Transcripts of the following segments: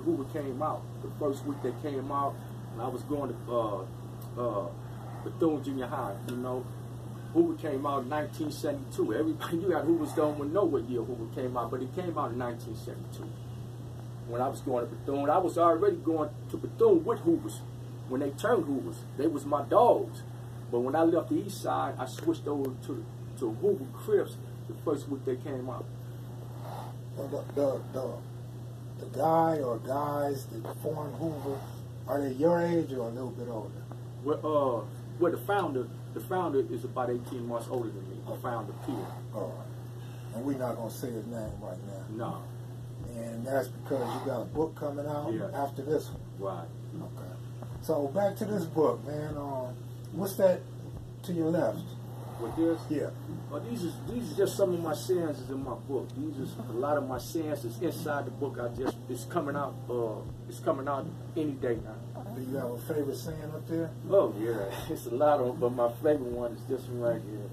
Hoover came out. The first week they came out, and I was going to Bethune Junior High, you know. Hoover came out in 1972. Everybody knew that Hoover's don't even know what year Hoover came out, but it came out in 1972. When I was going to Bethune, I was already going to Bethune with Hoovers. When they turned Hoovers, they was my dogs. But when I left the Eastside, I switched over to Hoover CriBs the first week they came out. The guy or guys that formed Hoover, are they your age or a little bit older? Well, the founder is about 18 months older than me. The founder, Peter. All right. And we're not going to say his name right now. No. And that's because you got a book coming out after this one. Right. Okay. So back to this book, man. What's that to your left? With this? Yeah. Well, these are just some of my stanzas in my book. These are a lot of my stanzas inside the book. It's coming out. It's coming out any day now. Do you have a favorite saying up there? Oh yeah, it's a lot of them, but my favorite one is this one right here.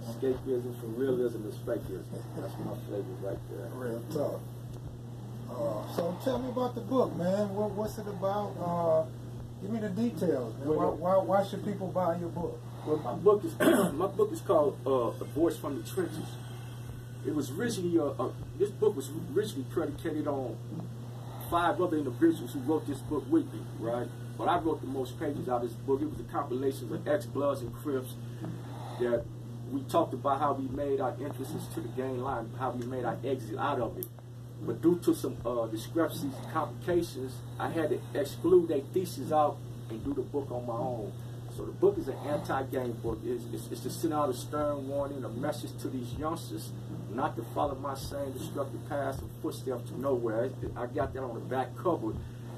Escapism from realism is fakeism. That's my favorite right there. Real talk. So tell me about the book, man. What's it about? Give me the details, man. Why should people buy your book? Well, my book is called A Voice from the Trenches. It was originally this book was originally predicated on 5 other individuals who wrote this book with me, right? But I wrote the most pages out of this book. It was a compilation of ex-Bloods and Crips that we talked about how we made our entrances to the gang line, how we made our exit out of it. But due to some discrepancies and complications, I had to exclude their thesis out and do the book on my own. So the book is an anti-gang book. It's to send out a stern warning, a message to these youngsters not to follow my same destructive paths and footsteps to nowhere. I got that on the back cover.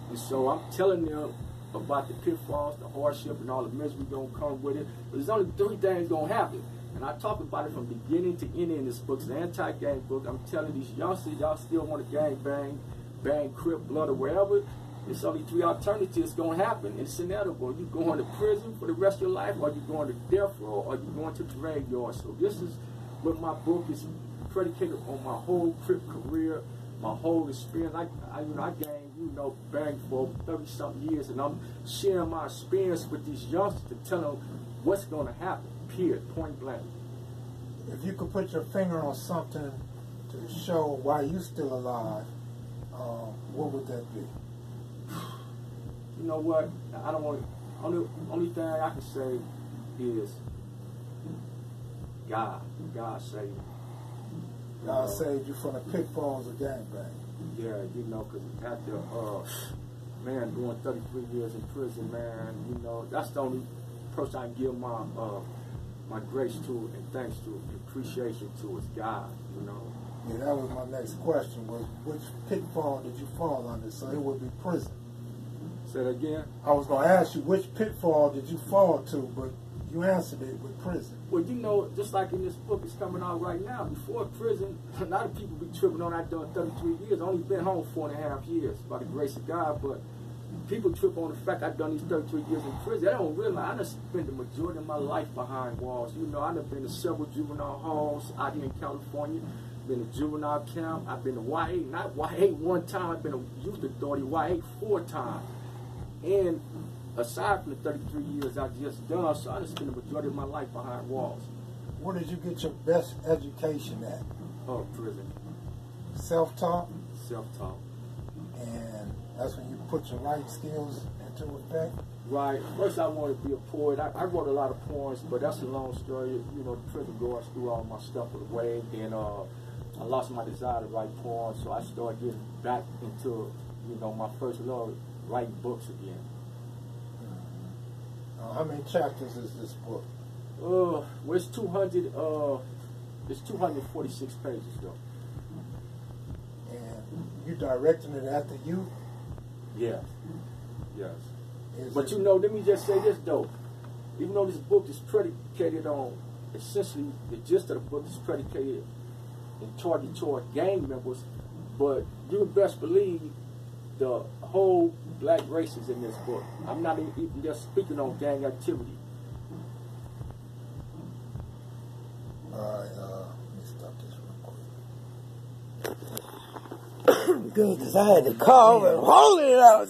And so I'm telling them about the pitfalls, the hardship, and all the misery gonna come with it. But there's only 3 things gonna happen. And I talk about it from beginning to end in this book. It's an anti-gang book. I'm telling these youngsters, y'all still want to gang bang, Crip, Blood, or wherever. There's only 3 alternatives going to happen. It's inevitable. You going to prison for the rest of your life, or you going to death row, or you going to the graveyard. So this is what my book is predicated on, my whole Crip career, my whole experience. I gang, bang for 30-something years, and I'm sharing my experience with these youngsters to tell them what's going to happen. Period. Point blank. If you could put your finger on something to show why you're still alive, what would that be? You know what? I don't want to. Only thing I can say is God. God saved me. God saved you from the pitfalls of gangbang. Yeah, because after man doing 33 years in prison, man, that's the only person I can give my grace to and thanks to and appreciation to is God, Yeah, that was my next question, was which pitfall did you fall under? So it would be prison. Say that again? I was going to ask you which pitfall did you fall to, but you answered it with prison. Well, just like in this book, it's coming out right now. Before prison, a lot of people be tripping on I've done 33 years. I've only been home 4.5 years by the grace of God, but people trip on the fact I've done these 33 years in prison. They don't realize I done spent the majority of my life behind walls. I done been to several juvenile halls out here in California. Been to juvenile camp. I've been to Y8, not Y8 one time. I've been to youth authority, Y8 4 times. And aside from the 33 years I just done, so I done spent the majority of my life behind walls. Where did you get your best education at? Oh, prison. Self-taught? Self-taught. And that's when you put your writing skills into effect? Right. First I wanted to be a poet. I wrote a lot of poems, but that's a long story. The prison guards threw all my stuff away, and I lost my desire to write poems, so I started getting back into, my first love, writing books again. How many chapters is this book? Well, it's 200. It's 246 pages though. And you directing it at the youth? Yes. Yes. But let me just say this though. Even though this book is predicated on, essentially, the gist of the book is predicated and targeted toward gang members, but you would best believe the whole black race is in this book. I'm not even just speaking on gang activity. All right, let me stop this real quick. good because I had to call and hold it out.